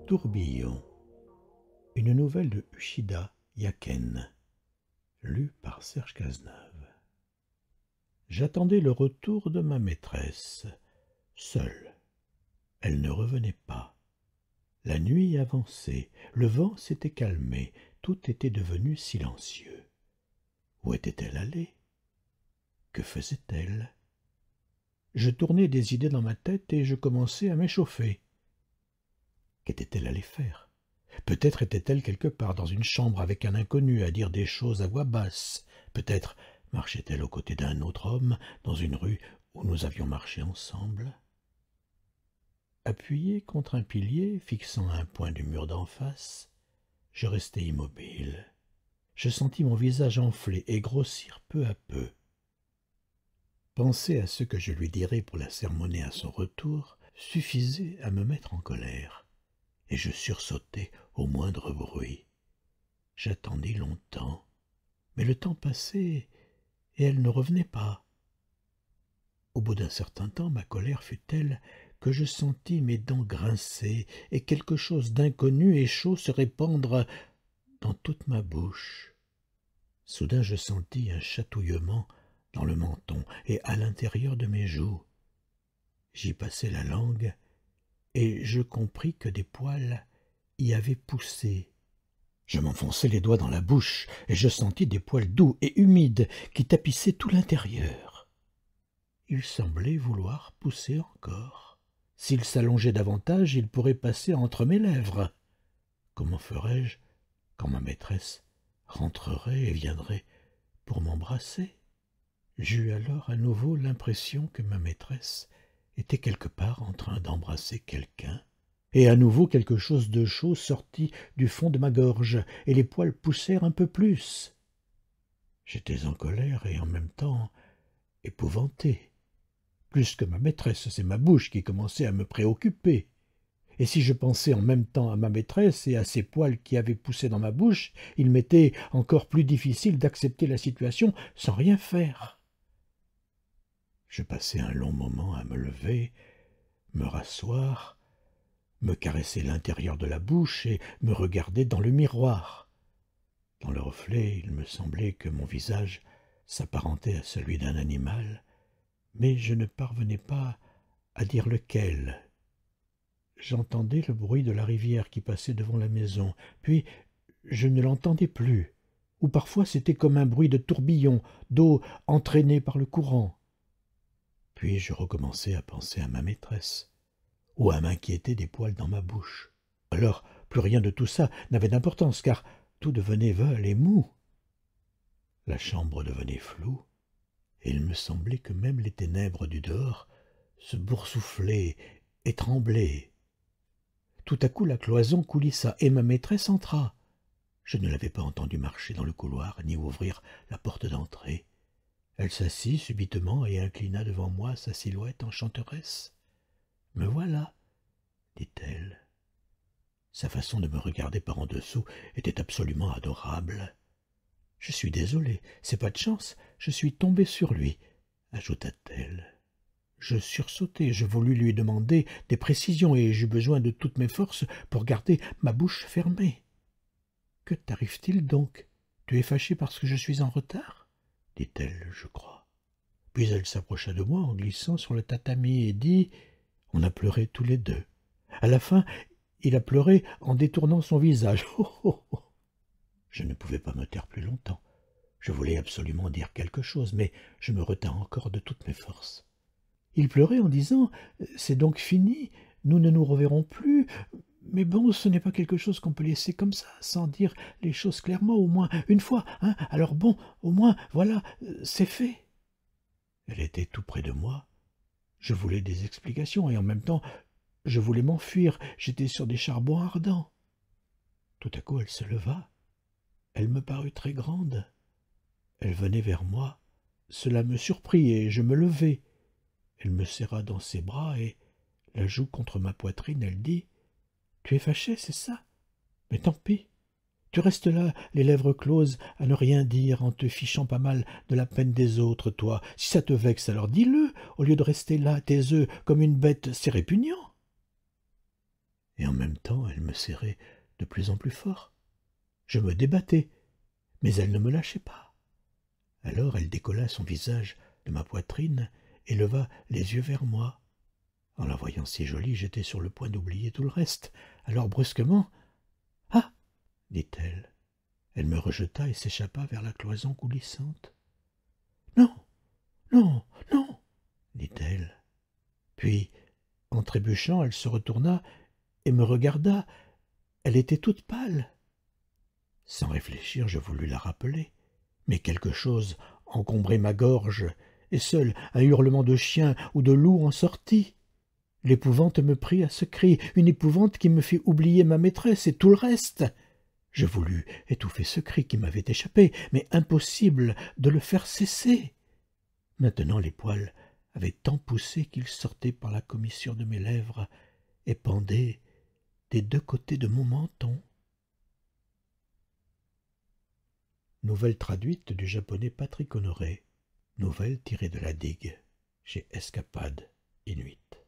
Tourbillon, une nouvelle de Uchida Yaken, lue par Serge Cazeneuve. J'attendais le retour de ma maîtresse, seule. Elle ne revenait pas. La nuit avançait, le vent s'était calmé, tout était devenu silencieux. Où était-elle allée? Que faisait-elle? Je tournais des idées dans ma tête et je commençais à m'échauffer. Qu'était-elle allée faire? Peut-être était-elle quelque part dans une chambre avec un inconnu à dire des choses à voix basse. Peut-être marchait-elle aux côtés d'un autre homme dans une rue où nous avions marché ensemble. Appuyé contre un pilier, fixant un point du mur d'en face, je restai immobile. Je sentis mon visage enfler et grossir peu à peu. Penser à ce que je lui dirais pour la sermonner à son retour suffisait à me mettre en colère, et je sursautai au moindre bruit. J'attendis longtemps, mais le temps passait et elle ne revenait pas. Au bout d'un certain temps, ma colère fut telle que je sentis mes dents grincer et quelque chose d'inconnu et chaud se répandre dans toute ma bouche. Soudain je sentis un chatouillement dans le menton et à l'intérieur de mes joues. J'y passai la langue et je compris que des poils y avaient poussé. Je m'enfonçai les doigts dans la bouche et je sentis des poils doux et humides qui tapissaient tout l'intérieur. Ils semblaient vouloir pousser encore. S'ils s'allongeaient davantage, ils pourraient passer entre mes lèvres. Comment ferais-je quand ma maîtresse rentrerait et viendrait pour m'embrasser? J'eus alors à nouveau l'impression que ma maîtresse était quelque part en train d'embrasser quelqu'un, et à nouveau quelque chose de chaud sortit du fond de ma gorge, et les poils poussèrent un peu plus. J'étais en colère et en même temps épouvanté. Plus que ma maîtresse, c'est ma bouche qui commençait à me préoccuper. Et si je pensais en même temps à ma maîtresse et à ces poils qui avaient poussé dans ma bouche, il m'était encore plus difficile d'accepter la situation sans rien faire. Je passai un long moment à me lever, me rasseoir, me caresser l'intérieur de la bouche et me regarder dans le miroir. Dans le reflet, il me semblait que mon visage s'apparentait à celui d'un animal, mais je ne parvenais pas à dire lequel. J'entendais le bruit de la rivière qui passait devant la maison, puis je ne l'entendais plus, ou parfois c'était comme un bruit de tourbillon, d'eau entraînée par le courant. Puis je recommençai à penser à ma maîtresse, ou à m'inquiéter des poils dans ma bouche. Alors plus rien de tout ça n'avait d'importance, car tout devenait veule et mou. La chambre devenait floue, et il me semblait que même les ténèbres du dehors se boursouflaient et tremblaient. Tout à coup la cloison coulissa, et ma maîtresse entra. Je ne l'avais pas entendue marcher dans le couloir, ni ouvrir la porte d'entrée. Elle s'assit subitement et inclina devant moi sa silhouette enchanteresse. « Me voilà, dit-elle. Sa façon de me regarder par en dessous était absolument adorable. « Je suis désolée, c'est pas de chance, je suis tombée sur lui, ajouta-t-elle. Je sursautai, je voulus lui demander des précisions et j'eus besoin de toutes mes forces pour garder ma bouche fermée. « Que t'arrive-t-il donc? Tu es fâché parce que je suis en retard ?» dit-elle, je crois. Puis elle s'approcha de moi en glissant sur le tatami et dit « On a pleuré tous les deux. À la fin, il a pleuré en détournant son visage. Oh, oh, oh. » Je ne pouvais pas me taire plus longtemps. Je voulais absolument dire quelque chose, mais je me retins encore de toutes mes forces. Il pleurait en disant « C'est donc fini, nous ne nous reverrons plus. » Mais bon, ce n'est pas quelque chose qu'on peut laisser comme ça, sans dire les choses clairement, au moins une fois, hein. Alors bon, au moins, voilà, c'est fait. Elle était tout près de moi. Je voulais des explications, et en même temps, je voulais m'enfuir. J'étais sur des charbons ardents. Tout à coup, elle se leva. Elle me parut très grande. Elle venait vers moi. Cela me surprit, et je me levai. Elle me serra dans ses bras, et, la joue contre ma poitrine, elle dit « Tu es fâché, c'est ça? Mais tant pis. Tu restes là, les lèvres closes, à ne rien dire, en te fichant pas mal de la peine des autres, toi. Si ça te vexe, alors dis-le, au lieu de rester là, tes œufs, comme une bête, c'est répugnant. » Et en même temps, elle me serrait de plus en plus fort. Je me débattais, mais elle ne me lâchait pas. Alors elle décolla son visage de ma poitrine et leva les yeux vers moi. En la voyant si jolie, j'étais sur le point d'oublier tout le reste. Alors brusquement, « Ah !» dit-elle. Elle me rejeta et s'échappa vers la cloison coulissante. « Non, non, non !» dit-elle. Puis, en trébuchant, elle se retourna et me regarda. Elle était toute pâle. Sans réfléchir, je voulus la rappeler. Mais quelque chose encombrait ma gorge, et seul un hurlement de chien ou de loup en sortit. L'épouvante me prit à ce cri, une épouvante qui me fit oublier ma maîtresse et tout le reste. Je voulus étouffer ce cri qui m'avait échappé, mais impossible de le faire cesser. Maintenant les poils avaient tant poussé qu'ils sortaient par la commissure de mes lèvres et pendaient des deux côtés de mon menton. Nouvelle traduite du japonais Patrick Honoré. Nouvelle tirée de la digue chez Escapade Inuit.